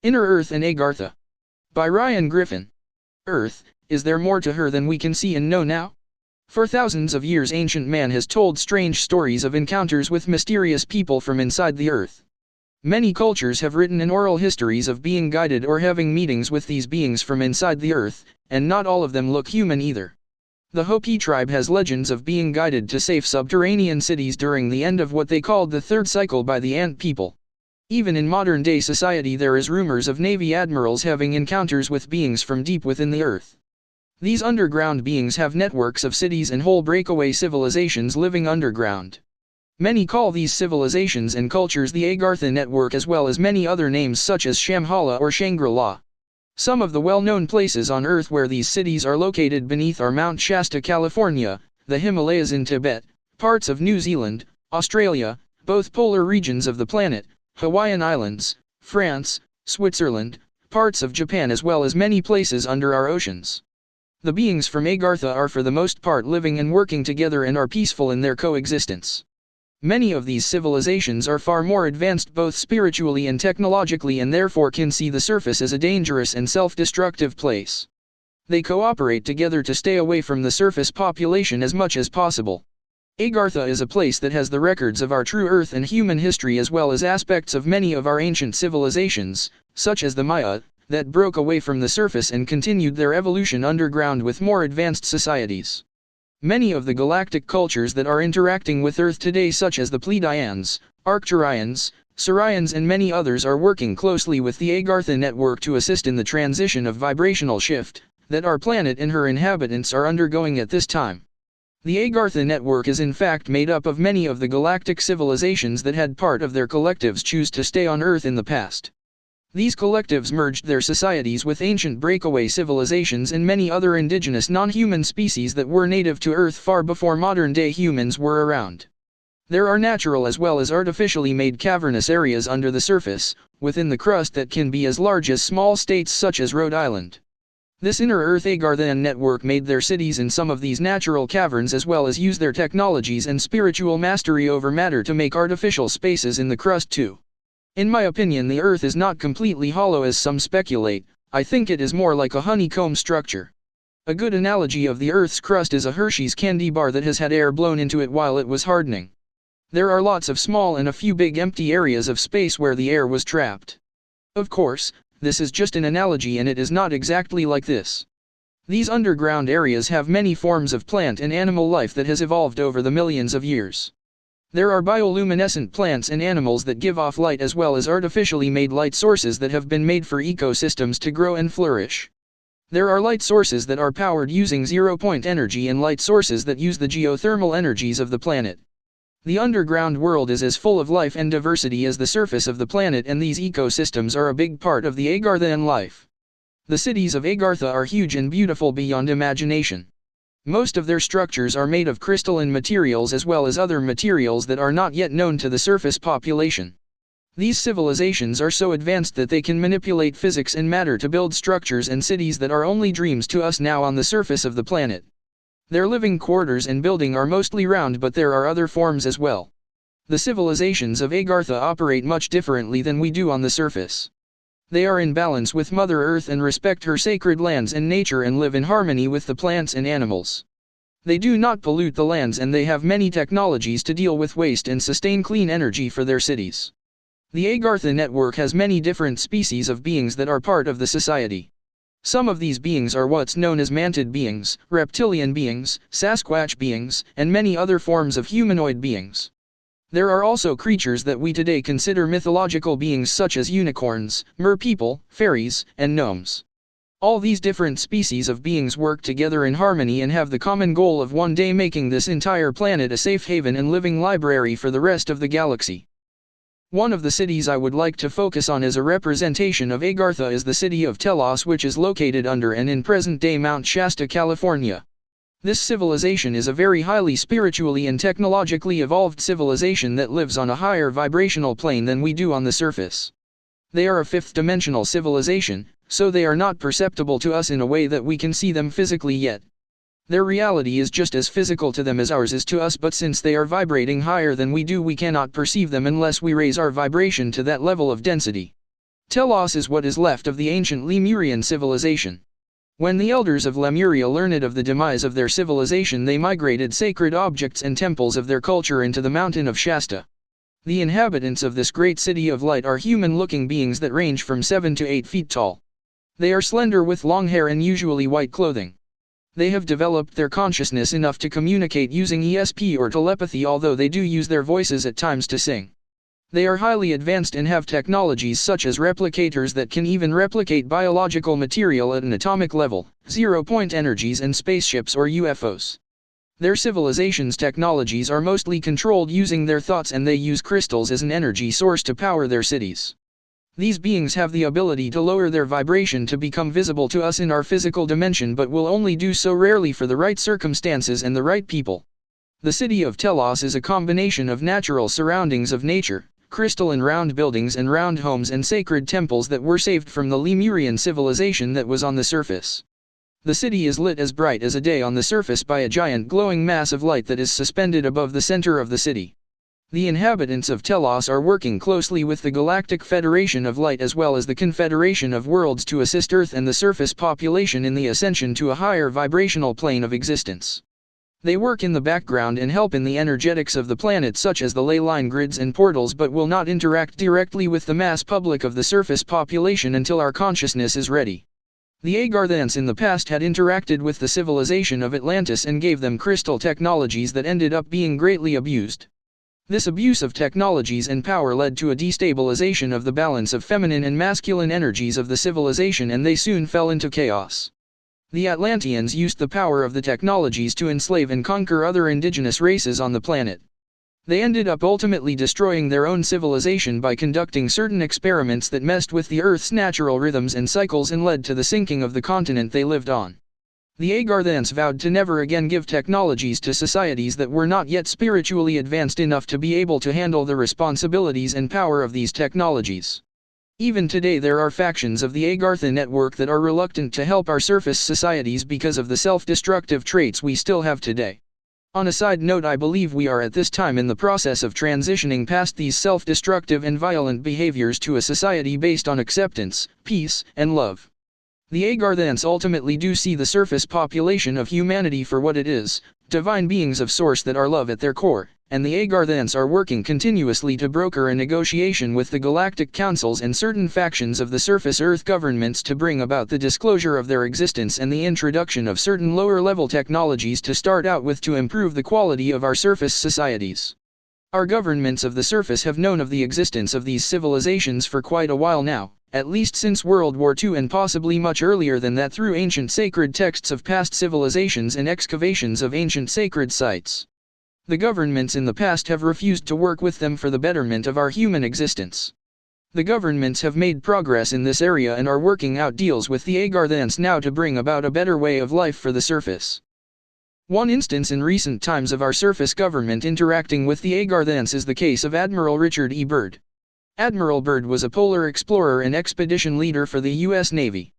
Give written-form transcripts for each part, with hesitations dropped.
Inner Earth and Agartha. By Ryan Griffin. Earth, is there more to her than we can see and know now? For thousands of years ancient man has told strange stories of encounters with mysterious people from inside the earth. Many cultures have written in oral histories of being guided or having meetings with these beings from inside the earth, and not all of them look human either. The Hopi tribe has legends of being guided to safe subterranean cities during the end of what they called the third cycle by the ant people. Even in modern-day society there is rumors of Navy admirals having encounters with beings from deep within the earth. These underground beings have networks of cities and whole breakaway civilizations living underground. Many call these civilizations and cultures the Agartha network, as well as many other names such as Shambhala or Shangri-La. Some of the well-known places on Earth where these cities are located beneath are Mount Shasta, California, the Himalayas in Tibet, parts of New Zealand, Australia, both polar regions of the planet, Hawaiian Islands, France, Switzerland, parts of Japan, as well as many places under our oceans. The beings from Agartha are for the most part living and working together and are peaceful in their coexistence. Many of these civilizations are far more advanced both spiritually and technologically, and therefore can see the surface as a dangerous and self-destructive place. They cooperate together to stay away from the surface population as much as possible. Agartha is a place that has the records of our true Earth and human history, as well as aspects of many of our ancient civilizations, such as the Maya, that broke away from the surface and continued their evolution underground with more advanced societies. Many of the galactic cultures that are interacting with Earth today, such as the Pleiadians, Arcturians, Saurians and many others, are working closely with the Agartha network to assist in the transition of vibrational shift that our planet and her inhabitants are undergoing at this time. The Agartha network is in fact made up of many of the galactic civilizations that had part of their collectives choose to stay on Earth in the past. These collectives merged their societies with ancient breakaway civilizations and many other indigenous non-human species that were native to Earth far before modern-day humans were around. There are natural as well as artificially made cavernous areas under the surface, within the crust, that can be as large as small states such as Rhode Island. This inner Earth Agartha network made their cities in some of these natural caverns, as well as use their technologies and spiritual mastery over matter to make artificial spaces in the crust too. In my opinion, the Earth is not completely hollow as some speculate. I think it is more like a honeycomb structure. A good analogy of the Earth's crust is a Hershey's candy bar that has had air blown into it while it was hardening. There are lots of small and a few big empty areas of space where the air was trapped. Of course, this is just an analogy and it is not exactly like this. These underground areas have many forms of plant and animal life that has evolved over the millions of years. There are bioluminescent plants and animals that give off light, as well as artificially made light sources that have been made for ecosystems to grow and flourish. There are light sources that are powered using zero-point energy and light sources that use the geothermal energies of the planet. The underground world is as full of life and diversity as the surface of the planet, and these ecosystems are a big part of the Agarthan life. The cities of Agartha are huge and beautiful beyond imagination. Most of their structures are made of crystalline materials as well as other materials that are not yet known to the surface population. These civilizations are so advanced that they can manipulate physics and matter to build structures and cities that are only dreams to us now on the surface of the planet. Their living quarters and building are mostly round, but there are other forms as well. The civilizations of Agartha operate much differently than we do on the surface. They are in balance with Mother Earth and respect her sacred lands and nature and live in harmony with the plants and animals. They do not pollute the lands, and they have many technologies to deal with waste and sustain clean energy for their cities. The Agartha network has many different species of beings that are part of the society. Some of these beings are what's known as mantid beings, reptilian beings, Sasquatch beings, and many other forms of humanoid beings. There are also creatures that we today consider mythological beings such as unicorns, merpeople, fairies, and gnomes. All these different species of beings work together in harmony and have the common goal of one day making this entire planet a safe haven and living library for the rest of the galaxy. One of the cities I would like to focus on as a representation of Agartha is the city of Telos, which is located under and in present-day Mount Shasta, California. This civilization is a very highly spiritually and technologically evolved civilization that lives on a higher vibrational plane than we do on the surface. They are a fifth-dimensional civilization, so they are not perceptible to us in a way that we can see them physically yet. Their reality is just as physical to them as ours is to us, but since they are vibrating higher than we do, we cannot perceive them unless we raise our vibration to that level of density. Telos is what is left of the ancient Lemurian civilization. When the elders of Lemuria learned of the demise of their civilization, they migrated sacred objects and temples of their culture into the mountain of Shasta. The inhabitants of this great city of light are human-looking beings that range from 7 to 8 feet tall. They are slender with long hair and usually white clothing. They have developed their consciousness enough to communicate using ESP or telepathy, although they do use their voices at times to sing. They are highly advanced and have technologies such as replicators that can even replicate biological material at an atomic level, zero-point energies, and spaceships or UFOs. Their civilization's technologies are mostly controlled using their thoughts, and they use crystals as an energy source to power their cities. These beings have the ability to lower their vibration to become visible to us in our physical dimension, but will only do so rarely for the right circumstances and the right people. The city of Telos is a combination of natural surroundings of nature, crystalline round buildings and round homes, and sacred temples that were saved from the Lemurian civilization that was on the surface. The city is lit as bright as a day on the surface by a giant glowing mass of light that is suspended above the center of the city. The inhabitants of Telos are working closely with the Galactic Federation of Light as well as the Confederation of Worlds to assist Earth and the surface population in the ascension to a higher vibrational plane of existence. They work in the background and help in the energetics of the planet, such as the ley line grids and portals, but will not interact directly with the mass public of the surface population until our consciousness is ready. The Agarthans in the past had interacted with the civilization of Atlantis and gave them crystal technologies that ended up being greatly abused. This abuse of technologies and power led to a destabilization of the balance of feminine and masculine energies of the civilization, and they soon fell into chaos. The Atlanteans used the power of the technologies to enslave and conquer other indigenous races on the planet. They ended up ultimately destroying their own civilization by conducting certain experiments that messed with the Earth's natural rhythms and cycles and led to the sinking of the continent they lived on. The Agarthans vowed to never again give technologies to societies that were not yet spiritually advanced enough to be able to handle the responsibilities and power of these technologies. Even today there are factions of the Agartha network that are reluctant to help our surface societies because of the self-destructive traits we still have today. On a side note, I believe we are at this time in the process of transitioning past these self-destructive and violent behaviors to a society based on acceptance, peace, and love. The Agarthans ultimately do see the surface population of humanity for what it is, divine beings of source that are love at their core, and the Agarthans are working continuously to broker a negotiation with the galactic councils and certain factions of the surface Earth governments to bring about the disclosure of their existence and the introduction of certain lower-level technologies to start out with to improve the quality of our surface societies. Our governments of the surface have known of the existence of these civilizations for quite a while now, at least since World War II, and possibly much earlier than that through ancient sacred texts of past civilizations and excavations of ancient sacred sites. The governments in the past have refused to work with them for the betterment of our human existence. The governments have made progress in this area and are working out deals with the Agarthans now to bring about a better way of life for the surface. One instance in recent times of our surface government interacting with the Agarthans is the case of Admiral Richard E. Byrd. Admiral Byrd was a polar explorer and expedition leader for the U.S. Navy.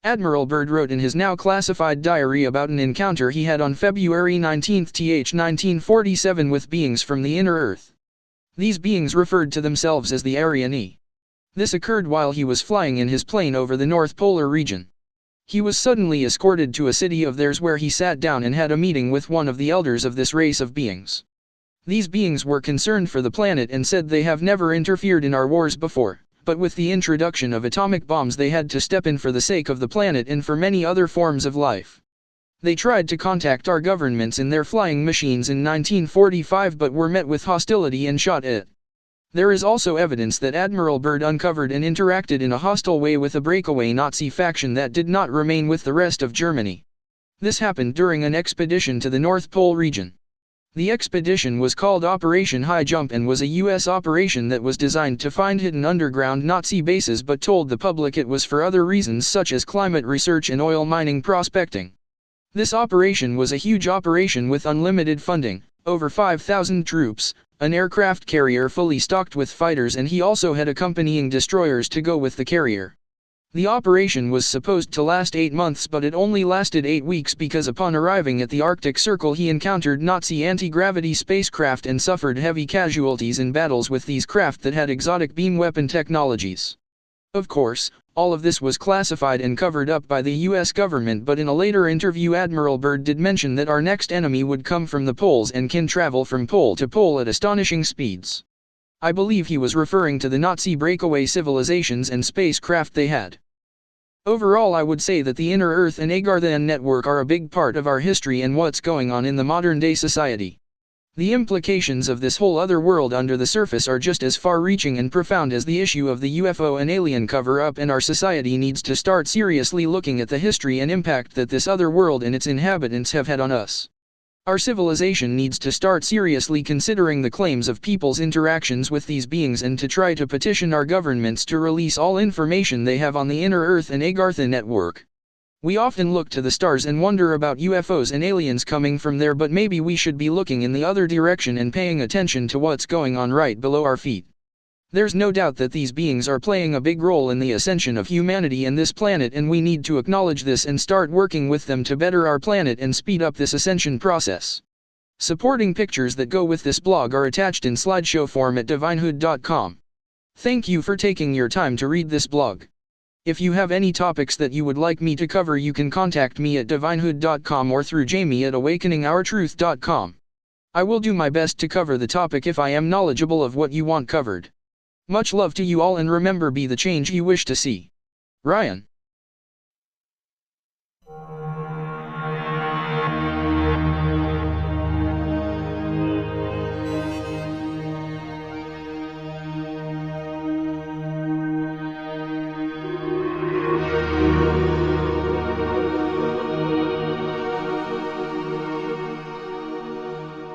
Admiral Byrd wrote in his now classified diary about an encounter he had on February 19, 1947 with beings from the inner Earth. These beings referred to themselves as the Aryan E. This occurred while he was flying in his plane over the North Polar region. He was suddenly escorted to a city of theirs where he sat down and had a meeting with one of the elders of this race of beings. These beings were concerned for the planet and said they have never interfered in our wars before, but with the introduction of atomic bombs they had to step in for the sake of the planet and for many other forms of life. They tried to contact our governments in their flying machines in 1945 but were met with hostility and shot at. There is also evidence that Admiral Byrd uncovered and interacted in a hostile way with a breakaway Nazi faction that did not remain with the rest of Germany. This happened during an expedition to the North Pole region. The expedition was called Operation High Jump and was a U.S. operation that was designed to find hidden underground Nazi bases but told the public it was for other reasons such as climate research and oil mining prospecting. This operation was a huge operation with unlimited funding, over 5,000 troops, an aircraft carrier fully stocked with fighters, and he also had accompanying destroyers to go with the carrier. The operation was supposed to last 8 months but it only lasted 8 weeks because upon arriving at the Arctic Circle he encountered Nazi anti-gravity spacecraft and suffered heavy casualties in battles with these craft that had exotic beam weapon technologies. Of course, all of this was classified and covered up by the US government, but in a later interview Admiral Byrd did mention that our next enemy would come from the poles and can travel from pole to pole at astonishing speeds. I believe he was referring to the Nazi breakaway civilizations and spacecraft they had. Overall, I would say that the Inner Earth and Agartha network are a big part of our history and what's going on in the modern-day society. The implications of this whole other world under the surface are just as far-reaching and profound as the issue of the UFO and alien cover-up, and our society needs to start seriously looking at the history and impact that this other world and its inhabitants have had on us. Our civilization needs to start seriously considering the claims of people's interactions with these beings and to try to petition our governments to release all information they have on the Inner Earth and Agartha network. We often look to the stars and wonder about UFOs and aliens coming from there, but maybe we should be looking in the other direction and paying attention to what's going on right below our feet. There's no doubt that these beings are playing a big role in the ascension of humanity and this planet, and we need to acknowledge this and start working with them to better our planet and speed up this ascension process. Supporting pictures that go with this blog are attached in slideshow form at divinehood.com. Thank you for taking your time to read this blog. If you have any topics that you would like me to cover, you can contact me at divinehood.com or through Jamie at awakeningourtruth.com. I will do my best to cover the topic if I am knowledgeable of what you want covered. Much love to you all, and remember, be the change you wish to see. Ryan.